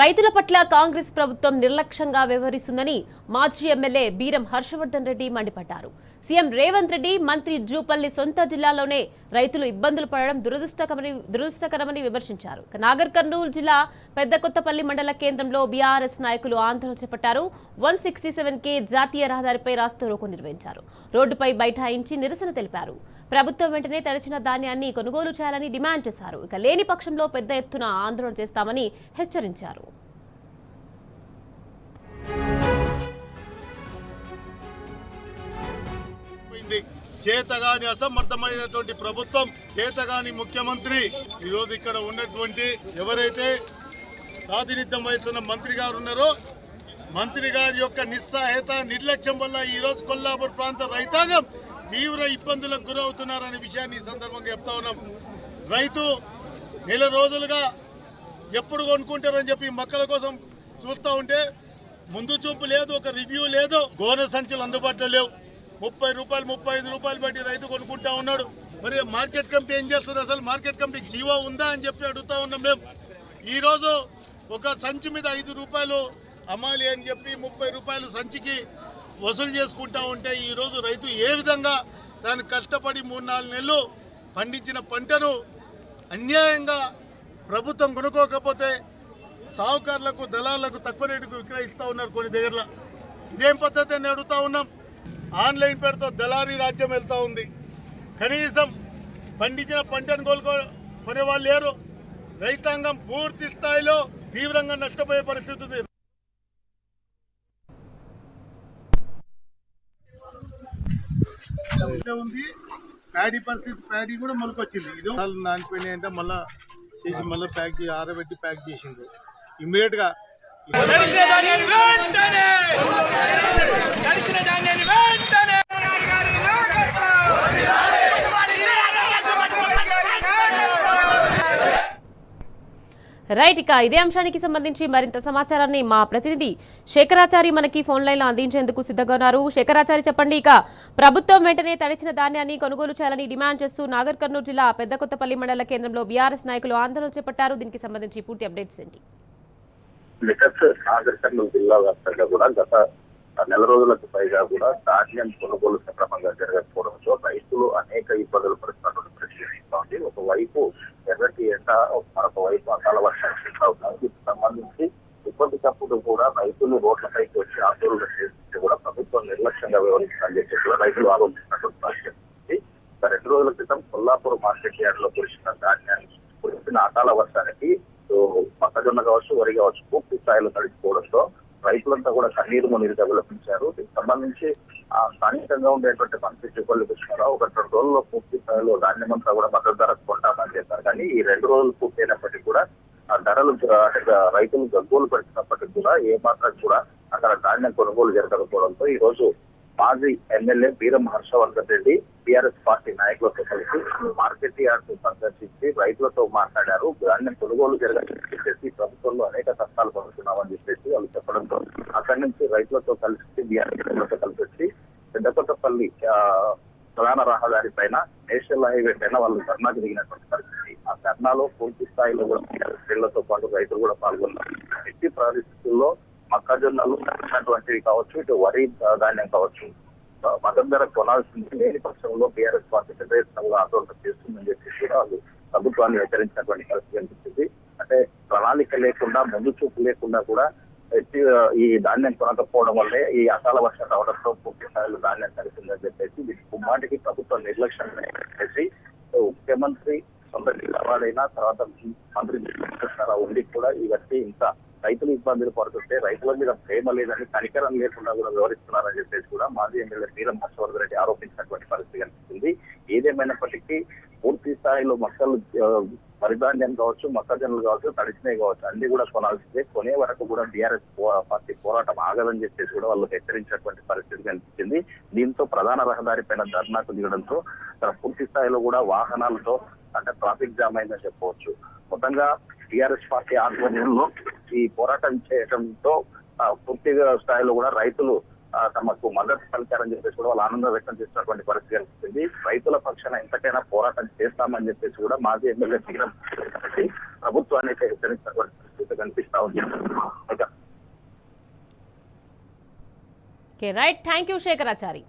రైతుల పట్ల కాంగ్రెస్ ప్రభుత్వం నిర్లక్ష్యంగా వ్యవహరిస్తుందని మాజీ ఎమ్మెల్యే బీరం హర్షవర్ధన్ రెడ్డి మండిపడ్డారు. సీఎం రేవంత్ రెడ్డి మంత్రి జూపల్లి సొంత జిల్లాలోనే రైతులు ఇబ్బందులు పడడం దురదృష్టకరమని విమర్శించారు. నాగర్ కర్నూలు జిల్లా పెద్దకొత్తపల్లి మండల కేంద్రంలో బీఆర్ఎస్ నాయకులు ఆందోళన చేపట్టారు. 167K జాతీయ రహదారిపై రాస్తారోకో నిర్వహించారు. రోడ్డుపై బైఠాయించి నిరసన తెలిపారు. ప్రభుత్వం వెంటనే తడిచిన ధాన్యాన్ని కొనుగోలు చేయాలని డిమాండ్ చేశారు. ఇక లేని పక్షంలో పెద్ద ఎత్తున ఆందోళన చేస్తామని హెచ్చరించారు. చేతగాని అసమర్థమైనటువంటి ప్రభుత్వం, చేతగాని ముఖ్యమంత్రి ఈరోజు ఇక్కడ ఉన్నటువంటి ఎవరైతే ప్రాతినిధ్యం వహిస్తున్న మంత్రి గారు ఉన్నారో, మంత్రి గారి యొక్క నిస్సహాయత నిర్లక్ష్యం వల్ల ఈరోజు కొల్లాపూర్ ప్రాంత రైతాంగం తీవ్ర ఇబ్బందులకు గురవుతున్నారనే విషయాన్ని ఈ సందర్భంగా చెప్తా ఉన్నాం. రైతు నెల రోజులుగా ఎప్పుడు కొనుక్కుంటారని చెప్పి మొక్కల కోసం చూస్తూ ఉంటే ముందు చూపు లేదు, ఒక రివ్యూ లేదు. గోనె సంచులు అందుబాటులో లేవు. 30 రూపాయలు 35 రూపాయలు బట్టి రైతు కొనుక్కుంటా ఉన్నాడు. మరి మార్కెట్ కమిటీ ఏం చేస్తుంది? అసలు మార్కెట్ కమిటీ జీవో ఉందా అని చెప్పి అడుగుతా ఉన్నాం. మేము ఈరోజు ఒక సంచి మీద 5 రూపాయలు అమ్మాలి అని చెప్పి 30 రూపాయలు సంచికి వసూలు చేసుకుంటా ఉంటే ఈరోజు రైతు ఏ విధంగా తాను కష్టపడి 3-4 నెలలు పండించిన పంటను అన్యాయంగా ప్రభుత్వం కొనుక్కోకపోతే సాహుకారులకు దళాలకు తక్కువ రేటుకు విక్రయిస్తూ ఉన్నారు కొన్ని దగ్గరలో. ఇదేం పద్ధతి అని అడుగుతా ఉన్నాం. ఆన్లైన్ పేరుతో దళారీ రాజ్యం వెళ్తూ ఉంది. కనీసం పండించిన పంటను కొనే వాళ్ళు లేరు. రైతాంగం పూర్తి స్థాయిలో తీవ్రంగా నష్టపోయే పరిస్థితి ఉంది. ప్యాడీ పరిస్థితి, ప్యాడీ కూడా మొలకొచ్చింది. ఇది నానిపోయినాయి అంటే మళ్ళీ చేసి మళ్ళీ ప్యాక్ ఆరబెట్టి ప్యాక్ చేసింది ఇమ్మీడియట్ గా. రైట్, ఇక ఇదే అంశానికి సంబంధించి మరింత సమాచారాన్ని మా ప్రతినిధి శేఖరాచారి మనకి ఫోన్ లైన్ లో అందించేందుకు సిద్ధంగా ఉన్నారు. శేఖరాచారి, చెప్పండి. ఇక ప్రభుత్వం వెంటనే తడిచిన ధాన్యాన్ని కొనుగోలు చేయాలని డిమాండ్ చేస్తూ నాగర్ కర్నూలు జిల్లా పెద్దకొత్తపల్లి మండల కేంద్రంలో బీఆర్ఎస్ నాయకులు ఆందోళన చేపట్టారు. దీనికి సంబంధించి పూర్తి అప్డేట్స్ ఏంటి? నాగర్ కర్నూలు జిల్లా వ్యాప్తంగా కూడా గత నెల రోజులకు పైగా కూడా ధాన్యం కొనుగోలు సక్రమంగా జరగకపోవడంతో రైతులు అనేక ఇబ్బందులు పడుతున్నటువంటి పరిస్థితి. ఒకవైపు ఎర్రటి ఎండ, మరొక వైపు అకాల వర్షాలు అవుతాయి. దీనికి సంబంధించి ఇప్పటికప్పుడు కూడా రైతులు రోడ్లపైకి వచ్చి ఆందోళన చేస్తే కూడా ప్రభుత్వం నిర్లక్ష్యంగా వ్యవహరిస్తుందని చెప్పి కూడా రైతులు ఆరోపిస్తున్నటువంటి పరిస్థితి. 2 రోజుల క్రితం కొల్లాపూర్ మార్కెట్ యార్డ్ లో కురిసిన ధాన్యాన్ని కురిసిన అకాల వర్షానికి మొక్కజొన్న కావచ్చు, వరి కావచ్చు పూర్తి స్థాయిలో తడిచిపోవడంతో రైతులంతా కూడా కన్నీరు మున్నీరుగా విలపించారు. దీనికి సంబంధించి స్థానికంగా ఉండేటువంటి మంత్రి జూపల్లి కృష్ణారావు 1-2 రోజుల్లో పూర్తి స్థాయిలో ధాన్యమంతా కూడా మద్దతు ధరకు కొంటామని చెప్పారు. కానీ ఈ 2 రోజులు పూర్తయినప్పటికీ కూడా ఆ ధరలు రైతులు గగ్గోలు పెడుతున్నప్పటికీ కూడా ఏమాత్రం కూడా అక్కడ ధాన్యం కొనుగోలు జరగకపోవడంతో ఈ రోజు మాజీ ఎమ్మెల్యే బీరం హర్షవర్ధన్ రెడ్డి టీఆర్ఎస్ పార్టీ నాయకులతో కలిసి మార్కెట్ యార్డ్ సందర్శించి రైతులతో మాట్లాడారు. ధాన్యం కొనుగోలు జరగాలని ప్రభుత్వంలో అనేక కష్టాలు పడుతున్నామని చెప్పేసి వాళ్ళు చెప్పడంతో అక్కడి నుంచి రైతులతో కలిసి బీఆర్ఎస్ కలిసి పెద్దకొత్తపల్లి ప్రధాన రహదారి పైన నేషనల్ హైవే పైన వాళ్ళు ధర్నాకు దిగినటువంటి పరిస్థితి. ఆ ధర్నాలో పూర్తి స్థాయిలో కూడా రైతులతో పాటు రైతులు కూడా పాల్గొన్నారు. ఎట్టి పరిస్థితుల్లో మొక్కజొన్నలు నచ్చినటువంటివి కావచ్చు, ఇటు వరి ధాన్యం కావచ్చు మద్దతు ధర కొనాల్సింది. లేని పక్షంలో బీఆర్ఎస్ పార్టీ పెద్ద ఎత్తున ఆందోళన చేస్తుందని చెప్పి కూడా వాళ్ళు ప్రభుత్వాన్ని హెచ్చరించినటువంటి పరిస్థితి అనిపిస్తుంది. అంటే ప్రణాళిక లేకుండా, ముందు చూపు లేకుండా కూడా ఈ ధాన్యం కొనకపోవడం వల్లే ఈ అకాల వర్షం రావడంతో పూర్తి స్థాయిలో ధాన్యం కలిసిందని చెప్పేసి దీనికి కుమ్మాటికి ప్రభుత్వం నిర్లక్ష్యం చేసి ముఖ్యమంత్రి సొంత జిల్లావాడైనా తర్వాత మంత్రి ఉండి కూడా ఈ వ్యక్తి ఇంకా రైతులు ఇబ్బందులు పడుతుంటే రైతుల మీద ప్రేమ లేదని, కనికరం లేకుండా కూడా వివరిస్తున్నారని చెప్పేసి కూడా మాజీ ఎమ్మెల్యే బీరం హర్షవర్ధన్ రెడ్డి ఆరోపించినటువంటి పరిస్థితి కనిపిస్తుంది. ఏదేమైనప్పటికీ పూర్తి స్థాయిలో మొక్కలు వరిధాన్యం కావచ్చు, మొక్కజొన్నలు కావచ్చు, తడిచినవి కావచ్చు అన్ని కూడా కొనాల్సిందే. కొనే వరకు కూడా బీఆర్ఎస్ పార్టీ పోరాటం ఆగదని చెప్పేసి కూడా వాళ్ళు హెచ్చరించినటువంటి పరిస్థితి కనిపించింది. దీంతో ప్రధాన రహదారి పైన ధర్నాకు దిగడంతో పూర్తి స్థాయిలో కూడా వాహనాలతో అంటే ట్రాఫిక్ జామ్ అయిందని చెప్పవచ్చు. మొత్తంగా టీఆర్ఎస్ పార్టీ ఆధ్వర్యంలో ఈ పోరాటం చేయడంతో పూర్తి స్థాయిలో కూడా రైతులు తమకు మద్దతు పలికారని చెప్పేసి కూడా వాళ్ళు ఆనందం వ్యక్తం చేసినటువంటి పరిస్థితి కనిపిస్తుంది. రైతుల పక్షాన ఎంతకైనా పోరాటం చేస్తామని చెప్పేసి కూడా మాజీ ఎమ్మెల్యే బీరం ప్రభుత్వాన్ని హెచ్చరించినటువంటి పరిస్థితి కనిపిస్తా ఉంది. Okay right, thank you Shekharachari.